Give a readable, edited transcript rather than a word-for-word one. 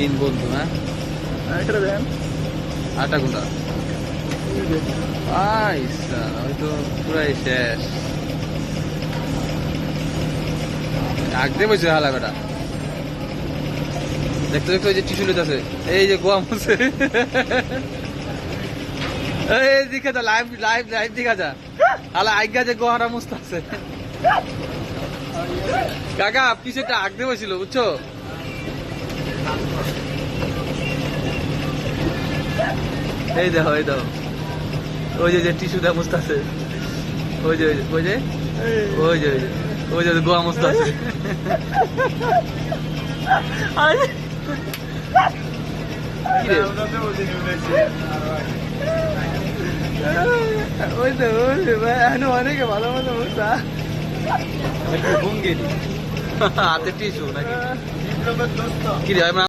তিন বন্ধু, হ্যাঁ এটা দেন আটা কোনটা আইসা হয়তো পুরাই শেষ আগদে বসে হালা বেটা দেখতে দেখতে ওই যে টিস্যু নিতেছে এই যে গোয়া মুছে এই দেখা যা লাইভ লাইভ লাইভ দেখা যা হালা আজ্ঞা যে গোহারা মুছতে আছে কাকা পিছেটা আগদে বসছিল বুঝছো এই দেখো এই দেখো ওই যে টিস্যুটা মুছতে আছে ওই যে ওই যে ওই যে ওই যে গোয়া মুছতে আছে ওই তো ভাই এখন অনেকে ভালো মতো মুছতা হাতে টিস্যু নাকি কি রে